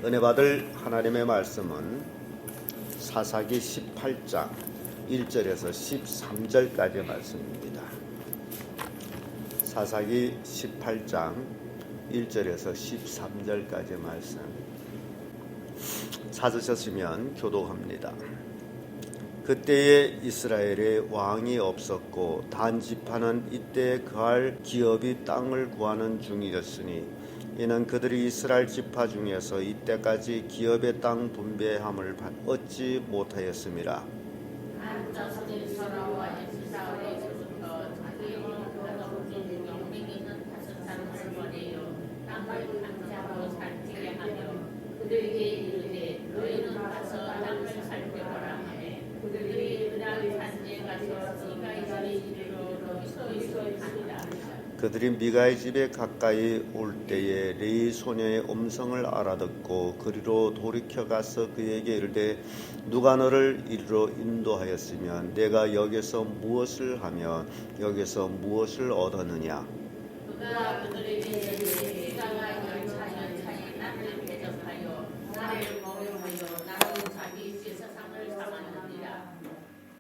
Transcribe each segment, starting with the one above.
은혜 받을 하나님의 말씀은 사사기 18장 1절에서 13절까지의 말씀입니다. 사사기 18장 1절에서 13절까지의 말씀 찾으셨으면 교독합니다. 그때에 이스라엘에 왕이 없었고 단 지파는 이때 그할 기업이 땅을 구하는 중이었으니 이는 그들이 이스라엘 지파 중에서 이때까지 기업의 땅 분배함을 얻지 못하였음이라. 그들에게 이르되 너희는 가서 땅을 살펴보라 하매 그들이 그날 산지에 가서 미가의 집에 이르러 서있으니라. 그들이 미가의 집에 가까이 올 때에 레위 소녀의 음성을 알아듣고 그리로 돌이켜 가서 그에게 이르되 누가 너를 이리로 인도하였으면 내가 여기서 무엇을 하며 여기서 무엇을 얻었느냐. 그가 그들에게 이르되 미가가 열차에 나를 대적하여 나를 모욕하여 나는 자기 제사상을 삼았느니라.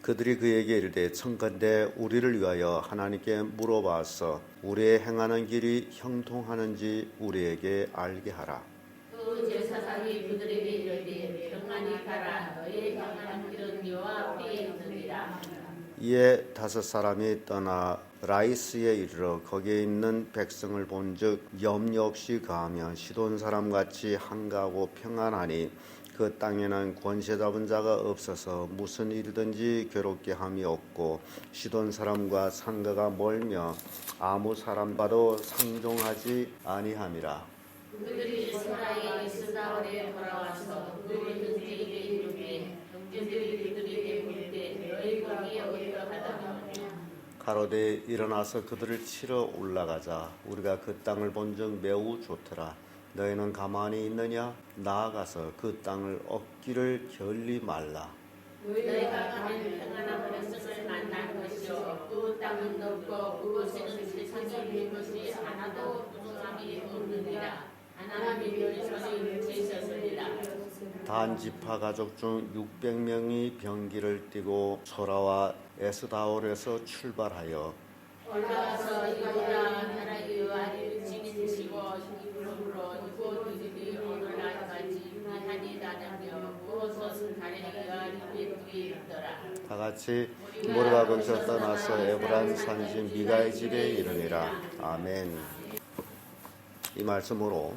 그들이 그에게 이르되 청컨대 우리를 위하여 하나님께 물어봐서 우리의 행하는 길이 형통하는지 우리에게 알게 하라. 그 제사장이 그들에게 이르되 평안히 가라. 너의 행하는 길은 여호와 앞에 있느니라. 이에 5사람이 떠나 라이스에 이르러 거기에 있는 백성을 본즉 염려 없이 거하며 시돈 사람같이 한가하고 평안하니 그 땅에는 권세 잡은 자가 없어서 무슨 일이든지 괴롭게 함이 없고 시돈 사람과 상가가 멀며 아무 사람과도 상종하지 아니함이라. 그들이 이스라엘에 돌아와서 그들의 형제에게 이르되 형제들이 그들에게 물되 너희 거기에 어떠하다며 가로되 일어나서 그들을 치러 올라가자. 우리가 그 땅을 본즉 매우 좋더라. 너희는 가만히 있느냐? 나아가서 그 땅을 얻기를 결리 말라. 너희가 가면 평안한 백성을 만날 것이요 그 땅은 넓고 그곳에는 세상에 있는 것이 하나도 부족함이 없느니라. 하나님이 별천이 지으셨으리라. 단 지파 가족 중 600명이 병기를 띠고 소라와 에스다올에서 출발하여 올라가서 이보다 나라의 여호와를 지키시고 이름으로 이곳 이들이 오늘날까지 미한이 나다며 그곳은 다른 여호와를 뒤에 있더라. 다 같이 모르가 거기서 떠나서 에브란 산지 미가의 집에 이르니라. 아멘. 이 말씀으로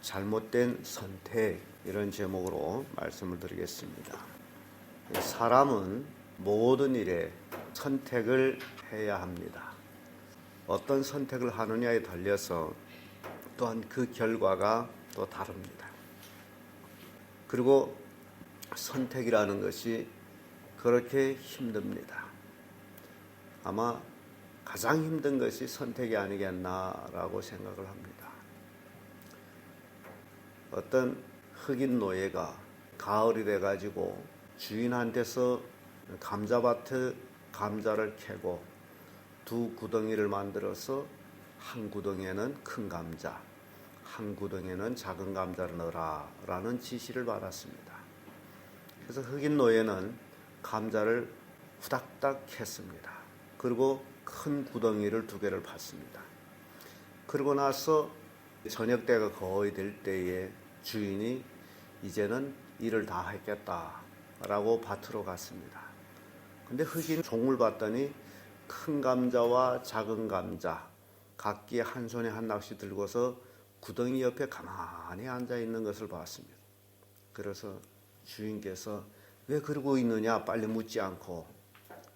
잘못된 선택 이런 제목으로 말씀을 드리겠습니다. 사람은 모든 일에 선택을 해야 합니다. 어떤 선택을 하느냐에 달려서 또한 그 결과가 또 다릅니다. 그리고 선택이라는 것이 그렇게 힘듭니다. 아마 가장 힘든 것이 선택이 아니겠나라고 생각을 합니다. 어떤 흑인 노예가 가을이 돼가지고 주인한테서 감자밭에 감자를 캐고 두 구덩이를 만들어서 한 구덩이에는 큰 감자, 한 구덩이에는 작은 감자를 넣어라 라는 지시를 받았습니다. 그래서 흑인 노예는 감자를 후닥닥 캤습니다. 그리고 큰 구덩이를 2개를 팠습니다. 그러고 나서 저녁 때가 거의 될 때에 주인이 이제는 일을 다 했겠다라고 밭으로 갔습니다. 근데 흑인 종을 봤더니 큰 감자와 작은 감자 각기 한 손에 한 낚시 들고서 구덩이 옆에 가만히 앉아 있는 것을 봤습니다. 그래서 주인께서 왜 그러고 있느냐 빨리 묻지 않고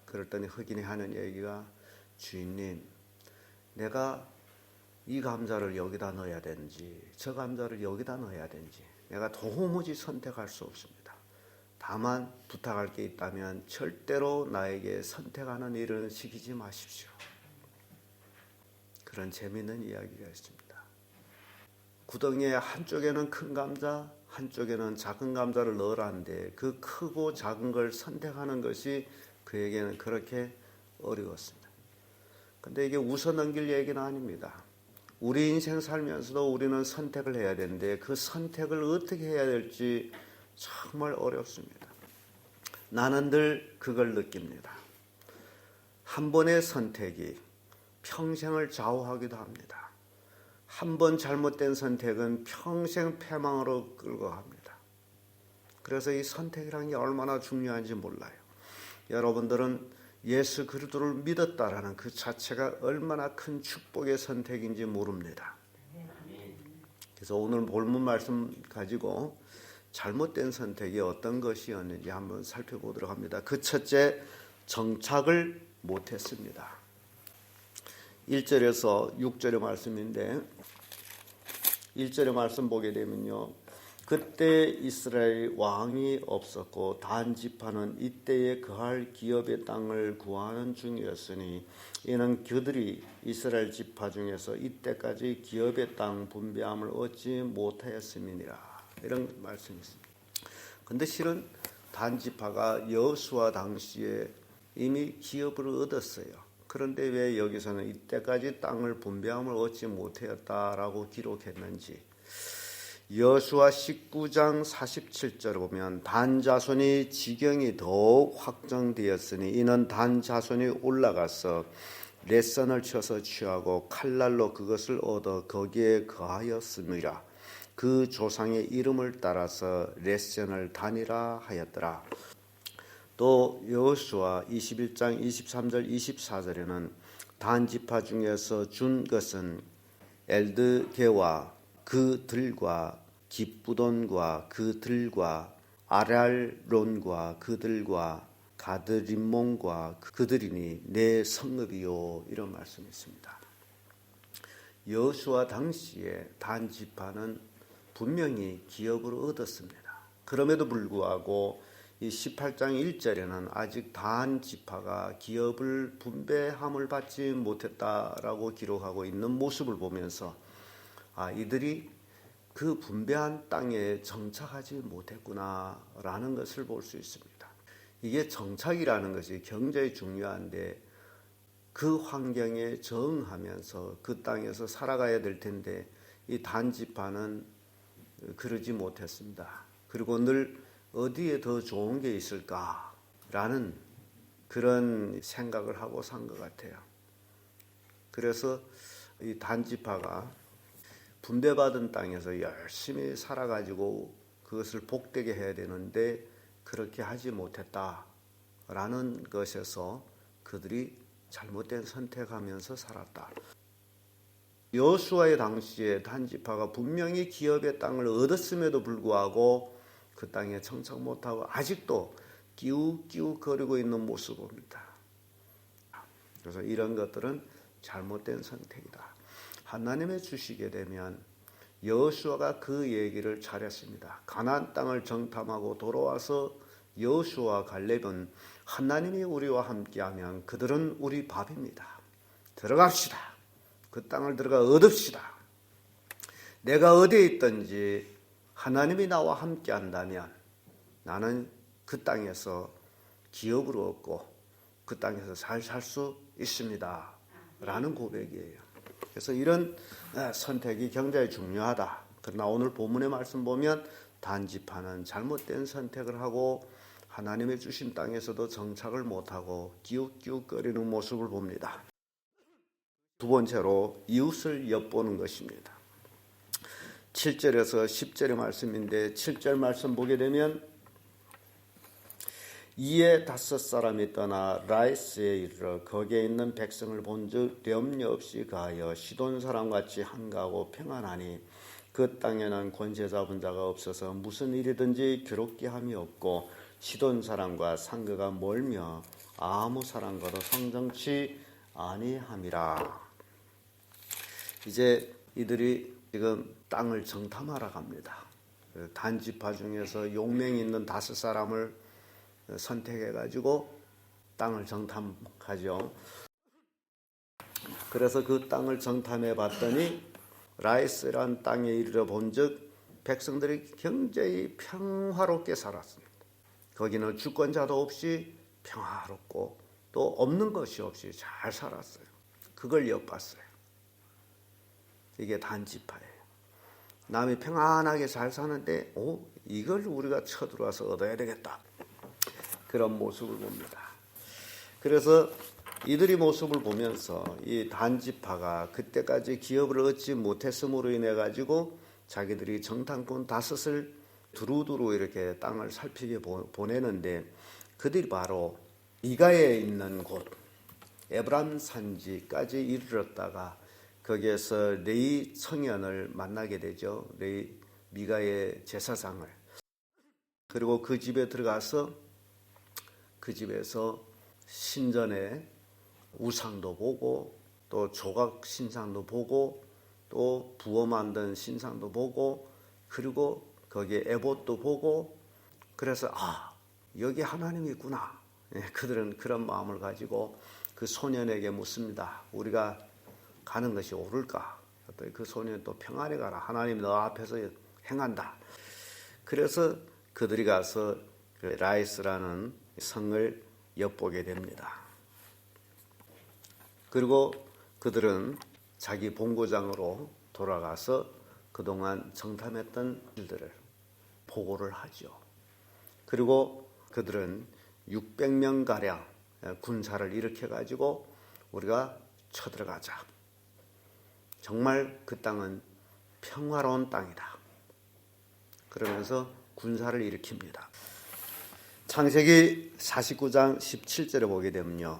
그랬더니 흑인이 하는 얘기가 주인님 내가 이 감자를 여기다 넣어야 되는지 저 감자를 여기다 넣어야 되는지 내가 도무지 선택할 수 없습니다. 다만 부탁할 게 있다면 절대로 나에게 선택하는 일은 시키지 마십시오. 그런 재미있는 이야기가 있습니다. 구덩이의 한쪽에는 큰 감자 한쪽에는 작은 감자를 넣으라는데 그 크고 작은 걸 선택하는 것이 그에게는 그렇게 어려웠습니다. 근데 이게 웃어 넘길 얘기는 아닙니다. 우리 인생 살면서도 우리는 선택을 해야 되는데 그 선택을 어떻게 해야 될지 정말 어렵습니다. 나는 늘 그걸 느낍니다. 한 번의 선택이 평생을 좌우하기도 합니다. 한 번 잘못된 선택은 평생 패망으로 끌고 갑니다. 그래서 이 선택이라는 게 얼마나 중요한지 몰라요. 여러분들은 예수 그리스도를 믿었다라는 그 자체가 얼마나 큰 축복의 선택인지 모릅니다. 그래서 오늘 본문 말씀 가지고 잘못된 선택이 어떤 것이었는지 한번 살펴보도록 합니다. 그 첫째, 정착을 못했습니다. 1절에서 6절의 말씀인데 1절의 말씀 보게 되면요. 그때 이스라엘 왕이 없었고 단 지파는 이때에 거할 기업의 땅을 구하는 중이었으니 이는 그들이 이스라엘 지파 중에서 이때까지 기업의 땅 분배함을 얻지 못하였음이니라. 이런 말씀이 있습니다. 근데 실은 단 지파가 여호수아 당시에 이미 기업을 얻었어요. 그런데 왜 여기서는 이때까지 땅을 분배함을 얻지 못하였다라고 기록했는지 여호수아 19장 47절을 보면 단 자손이 지경이 더욱 확정되었으니 이는 단 자손이 올라가서 렛선을 쳐서 취하고 칼날로 그것을 얻어 거기에 거하였음이라. 그 조상의 이름을 따라서 렛선을 단이라 하였더라. 또 여호수아 21장 23절 24절에는 단 지파 중에서 준 것은 엘드게와 그들과 기쁘돈과 그들과 아랄론과 그들과 가드림몬과 그들이니 내 성읍이요. 이런 말씀이 있습니다. 여호수아 당시에 단 지파는 분명히 기업을 얻었습니다. 그럼에도 불구하고 이 18장 1절에는 아직 단 지파가 기업을 분배함을 받지 못했다라고 기록하고 있는 모습을 보면서 이들이 그 분배한 땅에 정착하지 못했구나라는 것을 볼 수 있습니다. 이게 정착이라는 것이 굉장히 중요한데 그 환경에 적응하면서 그 땅에서 살아가야 될 텐데 이 단지파는 그러지 못했습니다. 그리고 늘 어디에 더 좋은 게 있을까라는 그런 생각을 하고 산 것 같아요. 그래서 이 단지파가 분배받은 땅에서 열심히 살아가지고 그것을 복되게 해야 되는데 그렇게 하지 못했다라는 것에서 그들이 잘못된 선택하면서 살았다. 여호수아의 당시에 단지파가 분명히 기업의 땅을 얻었음에도 불구하고 그 땅에 정착 못하고 아직도 끼우끼우거리고 있는 모습을 봅니다. 그래서 이런 것들은 잘못된 선택이다. 하나님의 주시게 되면 여호수아가 그 얘기를 잘했습니다. 가나안 땅을 정탐하고 돌아와서 여호수아와 갈렙은 하나님이 우리와 함께하면 그들은 우리 밥입니다. 들어갑시다. 그 땅을 들어가 얻읍시다. 내가 어디에 있든지 하나님이 나와 함께한다면 나는 그 땅에서 기업을 얻고 그 땅에서 잘 살 수 있습니다. 라는 고백이에요. 그래서 이런 선택이 굉장히 중요하다. 그러나 오늘 본문의 말씀 보면 단지파는 잘못된 선택을 하고 하나님의 주신 땅에서도 정착을 못하고 기웃기웃거리는 모습을 봅니다. 두 번째로 이웃을 엿보는 것입니다. 7절에서 10절의 말씀인데 7절 말씀 보게 되면 이에 5사람이 떠나 라이스에 이르러 거기에 있는 백성을 본즉 염려 없이 가하여 시돈 사람같이 한가하고 평안하니 그 땅에는 권세 잡은 자가 없어서 무슨 일이든지 괴롭게 함이 없고 시돈 사람과 상거가 멀며 아무 사람과도 성정치 아니함이라. 이제 이들이 지금 땅을 정탐하러 갑니다. 단지파 중에서 용맹이 있는 5사람을 선택해가지고 땅을 정탐하죠. 그래서 그 땅을 정탐해 봤더니 라이스라는 땅에 이르러 본즉 백성들이 굉장히 평화롭게 살았습니다. 거기는 주권자도 없이 평화롭고 또 없는 것이 없이 잘 살았어요. 그걸 엿봤어요. 이게 단지파예요. 남이 평안하게 잘 사는데 이걸 우리가 쳐들어와서 얻어야 되겠다. 그런 모습을 봅니다. 그래서 이들의 모습을 보면서 이 단지파가 그때까지 기업을 얻지 못했음으로 인해 가지고 자기들이 정탐꾼 5을 두루두루 이렇게 땅을 살피게 보내는데 그들이 바로 미가에 있는 곳 에브람 산지까지 이르렀다가 거기에서 레위 청년을 만나게 되죠. 미가의 제사장을. 그리고 그 집에 들어가서 그 집에서 신전에 우상도 보고 또 조각 신상도 보고 또 부어 만든 신상도 보고 그리고 거기에 에봇도 보고 그래서 여기 하나님이 있구나. 그들은 그런 마음을 가지고 그 소년에게 묻습니다. 우리가 가는 것이 옳을까? 그 소년이 또 평안히 가라. 하나님이 너 앞에서 행한다. 그래서 그들이 가서 그 라이스라는 성을 엿보게 됩니다. 그리고 그들은 자기 본고장으로 돌아가서 그동안 정탐했던 일들을 보고를 하죠. 그리고 그들은 600명가량 군사를 일으켜가지고 우리가 쳐들어가자. 정말 그 땅은 평화로운 땅이다. 그러면서 군사를 일으킵니다. 창세기 49장 17절에 보게 되면요.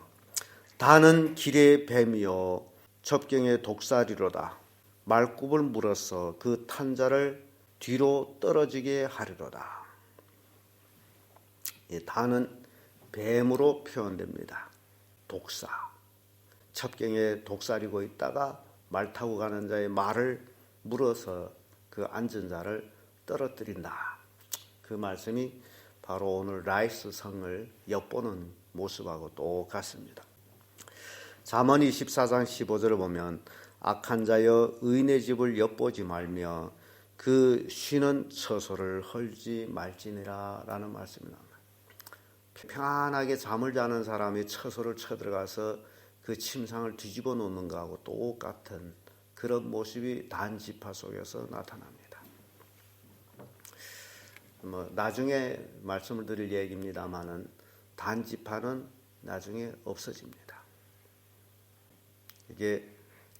다는 길의 뱀이요 접경의 독사리로다. 말굽을 물어서 그 탄자를 뒤로 떨어지게 하리로다. 이 다는 뱀으로 표현됩니다. 독사. 첩경에 독사리고 있다가 말 타고 가는 자의 말을 물어서 그 앉은 자를 떨어뜨린다. 그 말씀이 바로 오늘 라이스 성을 엿보는 모습하고 똑같습니다. 잠언 24장 15절을 보면 악한 자여 의인의 집을 엿보지 말며 그 쉬는 처소를 헐지 말지니라 라는 말씀이 나옵니다. 평안하게 잠을 자는 사람이 처소를 쳐들어가서 그 침상을 뒤집어 놓는 것하고 똑같은 그런 모습이 단지파 속에서 나타납니다. 나중에 말씀을 드릴 얘기입니다만은 단지파는 나중에 없어집니다. 이게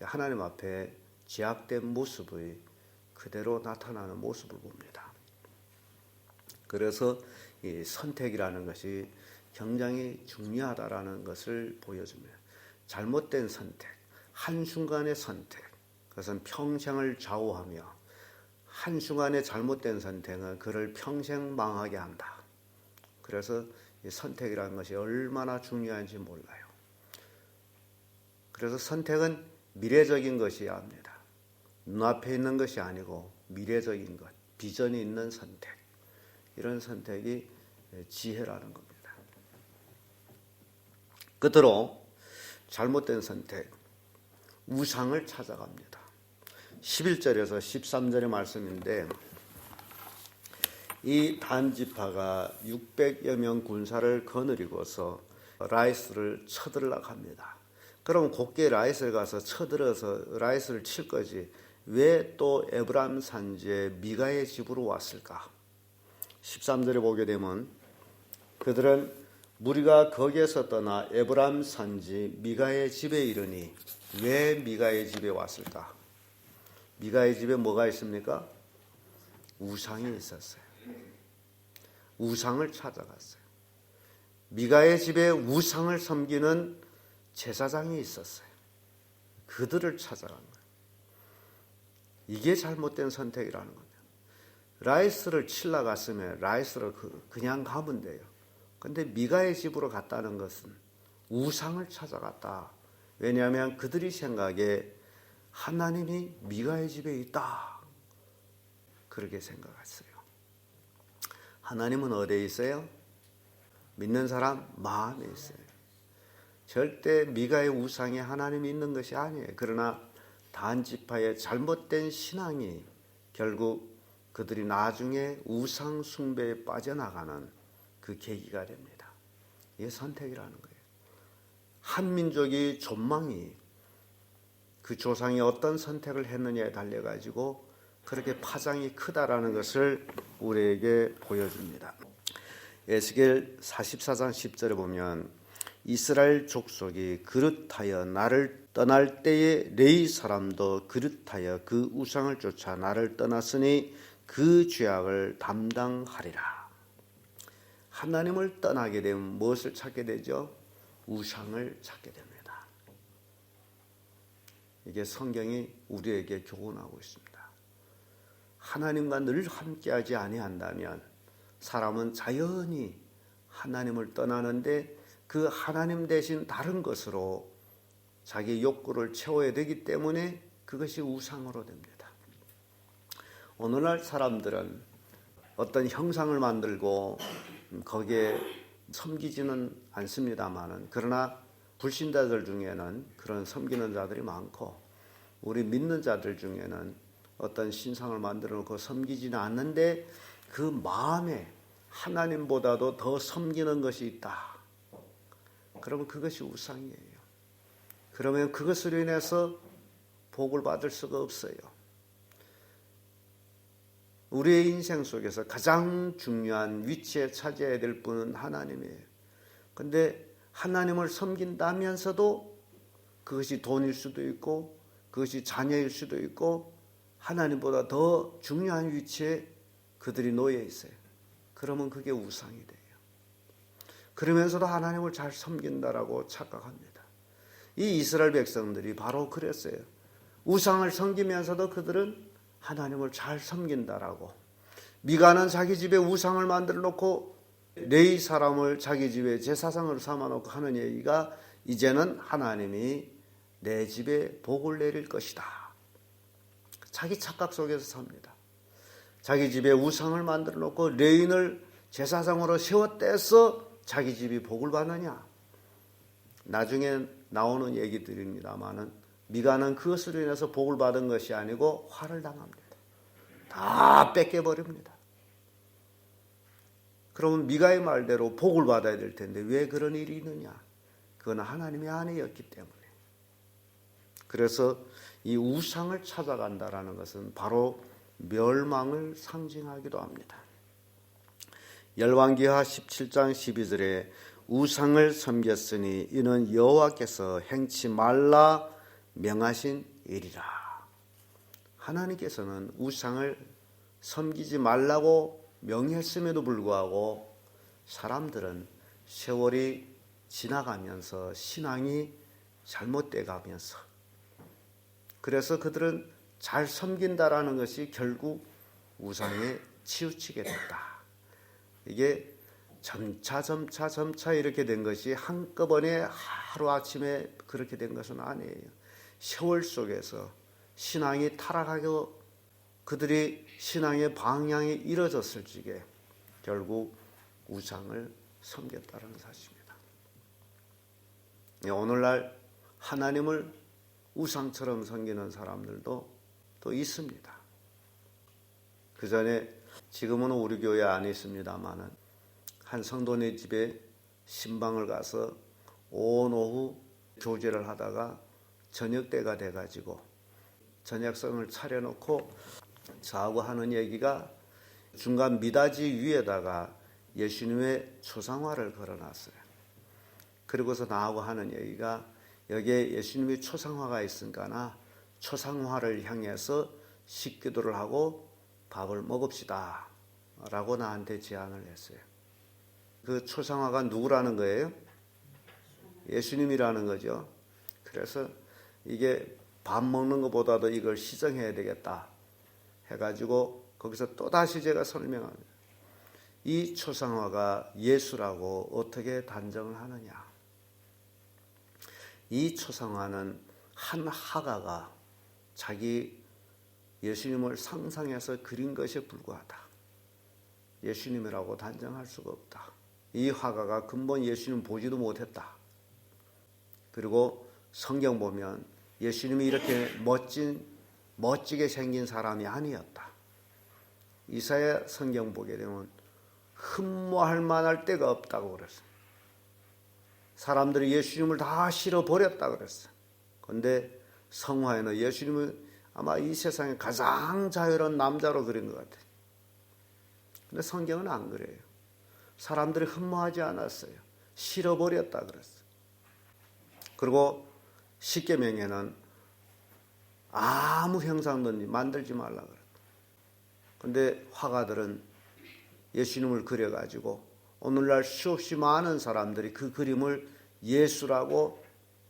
하나님 앞에 제약된 모습의 그대로 나타나는 모습을 봅니다. 그래서 이 선택이라는 것이 굉장히 중요하다라는 것을 보여줍니다. 잘못된 선택, 한순간의 선택, 그것은 평생을 좌우하며 한순간의 잘못된 선택은 그를 평생 망하게 한다. 그래서 이 선택이라는 것이 얼마나 중요한지 몰라요. 그래서 선택은 미래적인 것이어야 합니다. 눈앞에 있는 것이 아니고 미래적인 것, 비전이 있는 선택. 이런 선택이 지혜라는 겁니다. 끝으로 잘못된 선택, 우상을 찾아갑니다. 11절에서 13절의 말씀인데 이 단지파가 600여 명 군사를 거느리고서 라이스를 쳐들으려고 합니다. 그럼 곱게 라이스를 가서 쳐들어서 라이스를 칠 거지 왜 또 에브람 산지의 미가의 집으로 왔을까? 13절에 보게 되면 그들은 무리가 거기에서 떠나 에브람 산지 미가의 집에 이르니 왜 미가의 집에 왔을까? 미가의 집에 뭐가 있습니까? 우상이 있었어요. 우상을 찾아갔어요. 미가의 집에 우상을 섬기는 제사장이 있었어요. 그들을 찾아간 거예요. 이게 잘못된 선택이라는 겁니다. 라이스를 칠러 갔으면 라이스를 그냥 가면 돼요. 그런데 미가의 집으로 갔다는 것은 우상을 찾아갔다. 왜냐하면 그들이 생각에 하나님이 미가의 집에 있다. 그렇게 생각했어요. 하나님은 어디에 있어요? 믿는 사람 마음에 있어요. 절대 미가의 우상에 하나님이 있는 것이 아니에요. 그러나 단지파의 잘못된 신앙이 결국 그들이 나중에 우상 숭배에 빠져나가는 그 계기가 됩니다. 이게 선택이라는 거예요. 한 민족이 존망이 그 조상이 어떤 선택을 했느냐에 달려가지고 그렇게 파장이 크다라는 것을 우리에게 보여줍니다. 에스겔 44장 10절에 보면 이스라엘 족속이 그릇하여 나를 떠날 때에 레위 사람도 그릇하여 그 우상을 쫓아 나를 떠났으니 그 죄악을 담당하리라. 하나님을 떠나게 되면 무엇을 찾게 되죠? 우상을 찾게 됩니다. 이게 성경이 우리에게 교훈하고 있습니다. 하나님과 늘 함께하지 아니한다면 사람은 자연히 하나님을 떠나는데 그 하나님 대신 다른 것으로 자기 욕구를 채워야 되기 때문에 그것이 우상으로 됩니다. 오늘날 사람들은 어떤 형상을 만들고 거기에 섬기지는 않습니다만은, 그러나 불신자들 중에는 그런 섬기는 자들이 많고 우리 믿는 자들 중에는 어떤 신상을 만들어 놓고 섬기지는 않는데 그 마음에 하나님보다도 더 섬기는 것이 있다. 그러면 그것이 우상이에요. 그러면 그것으로 인해서 복을 받을 수가 없어요. 우리의 인생 속에서 가장 중요한 위치에 차지해야 될 분은 하나님이에요. 그런데 하나님을 섬긴다면서도 그것이 돈일 수도 있고 그것이 자녀일 수도 있고 하나님보다 더 중요한 위치에 그들이 놓여 있어요. 그러면 그게 우상이 돼요. 그러면서도 하나님을 잘 섬긴다라고 착각합니다. 이 이스라엘 백성들이 바로 그랬어요. 우상을 섬기면서도 그들은 하나님을 잘 섬긴다라고. 미가는 자기 집에 우상을 만들어 놓고 레위 사람을 자기 집에 제사장으로 삼아 놓고 하는 얘기가 이제는 하나님이 내 집에 복을 내릴 것이다. 자기 착각 속에서 삽니다. 자기 집에 우상을 만들어 놓고 레위인을 제사장으로 세웠대서 자기 집이 복을 받느냐. 나중에 나오는 얘기들입니다마는 미가는 그것으로 인해서 복을 받은 것이 아니고 화를 당합니다. 다 뺏겨버립니다. 그러면 미가의 말대로 복을 받아야 될 텐데 왜 그런 일이 있느냐. 그건 하나님의 아내였기 때문에. 그래서 이 우상을 찾아간다라는 것은 바로 멸망을 상징하기도 합니다. 열왕기하 17장 12절에 우상을 섬겼으니 이는 여호와께서 행치 말라 명하신 일이라. 하나님께서는 우상을 섬기지 말라고 명했음에도 불구하고 사람들은 세월이 지나가면서 신앙이 잘못돼 가면서, 그래서 그들은 잘 섬긴다라는 것이 결국 우상에 치우치게 됐다. 이게 점차 이렇게 된 것이 한꺼번에 하루아침에 그렇게 된 것은 아니에요. 세월 속에서 신앙이 타락하고 그들이 신앙의 방향이 잃어졌을 적에 결국 우상을 섬겼다는 사실입니다. 오늘날 하나님을 우상처럼 섬기는 사람들도 또 있습니다. 그 전에 지금은 우리 교회 안에 있습니다만은 한 성도네 집에 신방을 가서 온 오후 교제를 하다가 저녁 때가 돼가지고 저녁상을 차려놓고 저하고 하는 얘기가 중간 미닫이 위에다가 예수님의 초상화를 걸어놨어요. 그리고서 나하고 하는 얘기가 여기에 예수님의 초상화가 있으니까 초상화를 향해서 식기도를 하고 밥을 먹읍시다 라고 나한테 제안을 했어요. 그 초상화가 누구라는 거예요? 예수님이라는 거죠. 그래서 이게 밥 먹는 것보다도 이걸 시정해야 되겠다 해가지고 거기서 또다시 제가 설명합니다. 이 초상화가 예수라고 어떻게 단정을 하느냐. 이 초상화는 한 화가가 자기 예수님을 상상해서 그린 것에 불과하다. 예수님이라고 단정할 수가 없다. 이 화가가 근본 예수님 보지도 못했다. 그리고 성경 보면 예수님이 이렇게 멋지게 생긴 사람이 아니었다. 이사야 성경 보게 되면 흠모할 만할 데가 없다고 그랬어요. 사람들이 예수님을 다 실어버렸다 그랬어요. 그런데 성화에는 예수님은 아마 이 세상에 가장 자유로운 남자로 그린 것 같아요. 근데 성경은 안 그래요. 사람들이 흠모하지 않았어요. 싫어버렸다 그랬어요. 그리고 십계명에는 아무 형상든지 만들지 말라 그랬다. 근데 화가들은 예수님을 그려가지고 오늘날 수없이 많은 사람들이 그 그림을 예수라고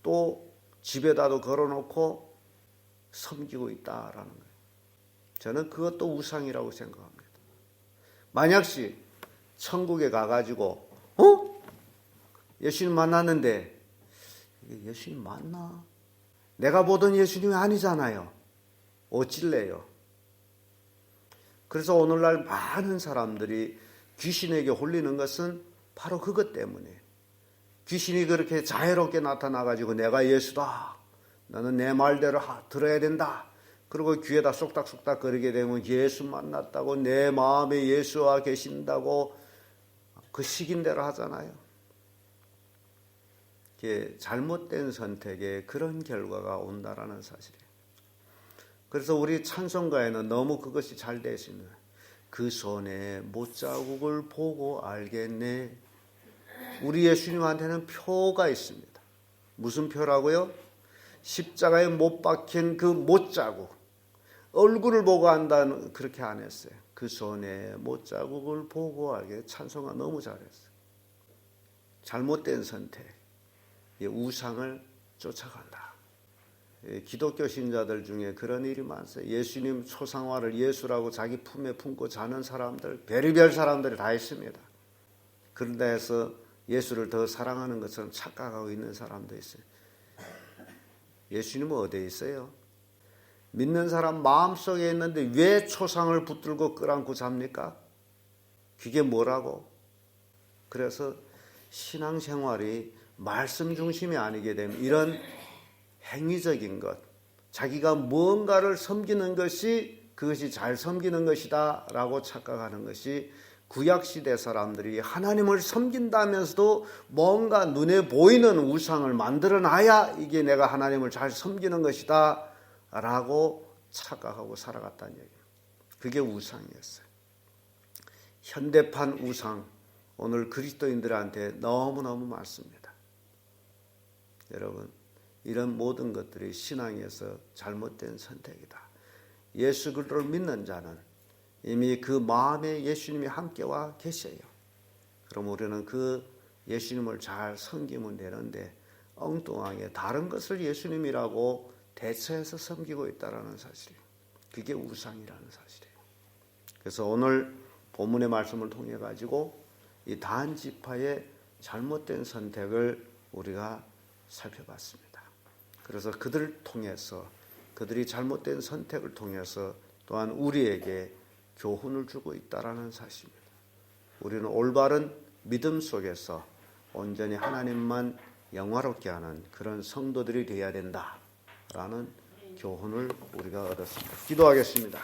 또 집에다도 걸어놓고 섬기고 있다라는 거예요. 저는 그것도 우상이라고 생각합니다. 만약시 천국에 가가지고 예수님 만났는데 이게 예수님 맞나? 내가 보던 예수님이 아니잖아요. 어찔래요? 그래서 오늘날 많은 사람들이 귀신에게 홀리는 것은 바로 그것 때문에 귀신이 그렇게 자유롭게 나타나가지고 내가 예수다. 나는 내 말대로 들어야 된다. 그리고 귀에다 쏙닥쏙닥 거리게 되면 예수 만났다고 내 마음에 예수와 계신다고 그 식인대로 하잖아요. 이게 잘못된 선택에 그런 결과가 온다라는 사실이에요. 그래서 우리 찬송가에는 너무 그것이 잘 되어 있는 거예요. 그 손에 못자국을 보고 알겠네. 우리 예수님한테는 표가 있습니다. 무슨 표라고요? 십자가에 못 박힌 그 못자국. 얼굴을 보고 안다는 그렇게 안 했어요. 그 손에 못자국을 보고 알게. 찬송가 너무 잘했어요. 잘못된 선택, 우상을 쫓아간다. 기독교 신자들 중에 그런 일이 많아요. 예수님 초상화를 예수라고 자기 품에 품고 자는 사람들, 별의별 사람들이 다 있습니다. 그런데 해서 예수를 더 사랑하는 것처럼 착각하고 있는 사람도 있어요. 예수님은 어디에 있어요? 믿는 사람 마음속에 있는데 왜 초상을 붙들고 끌안고 잡니까? 그게 뭐라고? 그래서 신앙생활이 말씀 중심이 아니게 되면 이런 행위적인 것, 자기가 무언가를 섬기는 것이 그것이 잘 섬기는 것이다 라고 착각하는 것이 구약시대 사람들이 하나님을 섬긴다면서도 뭔가 눈에 보이는 우상을 만들어놔야 이게 내가 하나님을 잘 섬기는 것이다 라고 착각하고 살아갔다는 얘기예요. 그게 우상이었어요. 현대판 우상, 오늘 그리스도인들한테 너무너무 많습니다. 여러분, 이런 모든 것들이 신앙에서 잘못된 선택이다. 예수 그리스도를 믿는 자는 이미 그 마음에 예수님이 함께와 계셔요. 그럼 우리는 그 예수님을 잘 섬기면 되는데 엉뚱하게 다른 것을 예수님이라고 대처해서 섬기고 있다는 사실이에요. 그게 우상이라는 사실이에요. 그래서 오늘 본문의 말씀을 통해 가지고 이 단 지파의 잘못된 선택을 우리가 살펴봤습니다. 그래서 그들을 통해서 그들이 잘못된 선택을 통해서 또한 우리에게 교훈을 주고 있다라는 사실입니다. 우리는 올바른 믿음 속에서 온전히 하나님만 영화롭게 하는 그런 성도들이 되어야 된다라는 교훈을 우리가 얻었습니다. 기도하겠습니다.